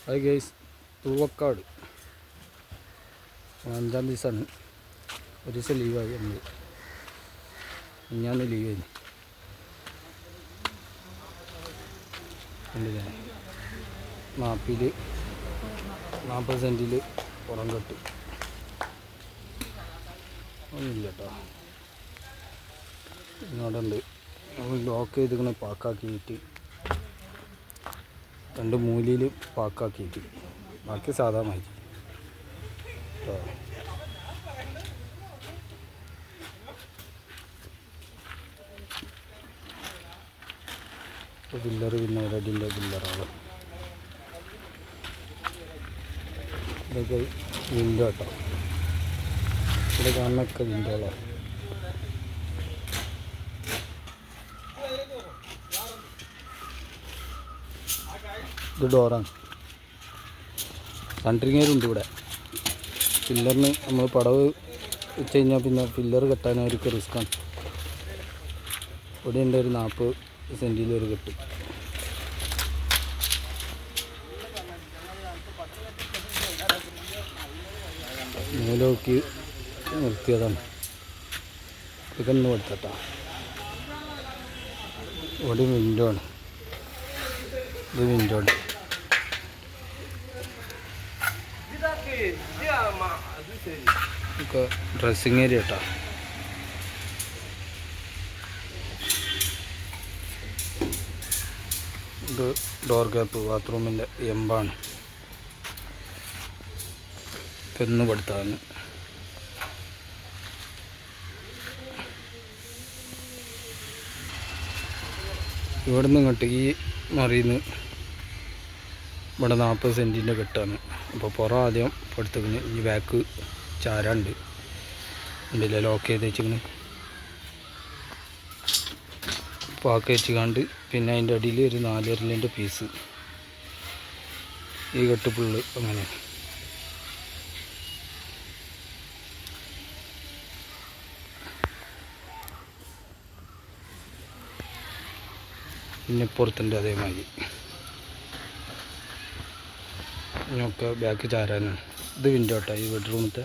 Hi guys, Thoovakkad 5-ാം ദിവസമാണ്. ഒരു ദിവസം ലീവായി. ഞാൻ ലീവായി. കണ്ടില്ലേ, 40 സെൻറ്റിൽ പുറം കെട്ട് ഒന്നുമില്ല കേട്ടോ. ഇന്നോടെ ഉണ്ട്. നമ്മൾ ലോക്ക് ചെയ്തിങ്ങനെ പാക്കാക്കിയിട്ട് 2 മൂലയിൽ പാക്കാക്കിയിട്ട് ബാക്കി സാധാ മതി കേട്ടോ. പില്ലർ പിന്നെ റെഡിൻ്റെ പില്ലറാണ്. ഇതൊക്കെ വിൻഡോ കേട്ടോ. ഇവിടെ കാണുന്നൊക്കെ വിൻഡോകളാണ്. ഇത് ഡോറാണ്. സെൻട്രിങ്ങേരുണ്ട് ഇവിടെ. പില്ലറിന് നമ്മൾ പടവ് വെച്ച് കഴിഞ്ഞാൽ പിന്നെ പില്ലർ കെട്ടാനവർക്ക് റിസ്ക്കാണ്. ഇവിടെ ഉണ്ട് ഒരു 40 സെൻറ്റിൽ ഒരു കെട്ട്. മൂലമൊക്കെ നിർത്തിയതാണ്. ഇതൊക്കെ ഒന്ന് കൊടുത്തട്ടാ. ഇവിടെ വിൻഡോ ആണ്. ഇത് വിൻഡോ ആണ്. ഡ്രസ്സിങ് ഏരിയ കേട്ടോ. ഇത് ഡോർ ഗ്യാപ്പ് ബാത്റൂമിൻ്റെ എംബാണ്. പെന്ന് പടുത്താണ്. ഇവിടുന്ന് ഇങ്ങോട്ട് ഈ മറിയുന്ന ഇവിടെ 40 സെൻറ്റിൻ്റെ കെട്ടാണ്. അപ്പോൾ പുറം ആദ്യം പടുത്തേക്കിന്. ഈ ബാക്ക് ചാരാണ്ട് ഉണ്ടല്ലേ, ലോക്ക് ചെയ്ത് വെച്ചിങ്ങനെ പാക്ക് വെച്ചുകാണ്ട്. പിന്നെ അതിൻ്റെ അടിയിൽ ഒരു 4 വിരലിൻ്റെ പീസ്. ഈ കെട്ട് ഫുള്ള് അങ്ങനെ. പിന്നെ പുറത്തിൻ്റെ അതേമാതിരി ഒക്കെ ബാക്ക് ചാരാനാണ്. ഇത് വിൻഡോ കേട്ടോ. ഈ ബെഡ്റൂമത്തെ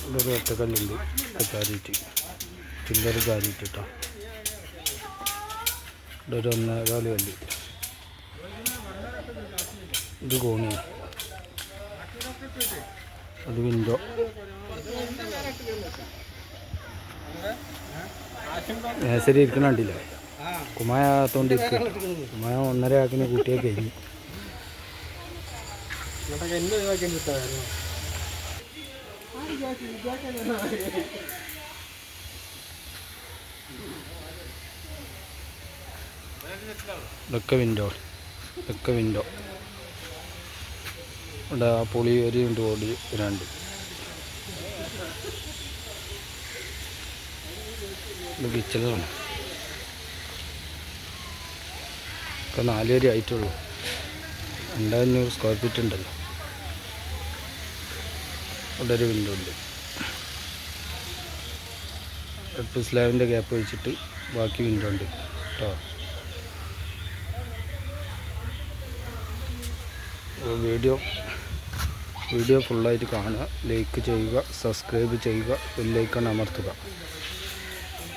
ഇവിടെ ഒരു ഒറ്റക്കല്ലുണ്ട്. ചാരിയിട്ട് പില്ലറ് ചാരിയിട്ട് കേട്ടോ. ഇവിടെ ഒരു 1.25 കല്ല്. ഇത് കോണിയാണ്. അത് വിൻഡോ. മേശരി ഇരിക്കണ കണ്ടില്ല. കുമായ ആകത്തോണ്ട് ഇരിക്കുക. കുമായ 1.5 ആക്കിന് കൂട്ടിയെ കഴിഞ്ഞു. ഇതൊക്കെ വിൻഡോ. ഇതൊക്കെ വിൻഡോ. ഇവിടെ ആ പൊളി വരെയുണ്ട്. ഓടി വരാണ്ട്. ഇത് കിച്ചണാണ്. ഒക്കെ 4 വരെ ആയിട്ടുള്ളൂ. 2500 സ്ക്വയർ ഫീറ്റ് ഉണ്ടല്ലോ. ഇവിടെ ഒരു വിൻഡോ ഉണ്ട്. 8 സ്ലാബിൻ്റെ ഗ്യാപ്പ് വെച്ചിട്ട് ബാക്കി വിൻഡോ ഉണ്ട് കേട്ടോ. വീഡിയോ ഫുള്ളായിട്ട് കാണുക, ലൈക്ക് ചെയ്യുക, സബ്സ്ക്രൈബ് ചെയ്യുക, ബെല്ലൈക്കൺ അമർത്തുക.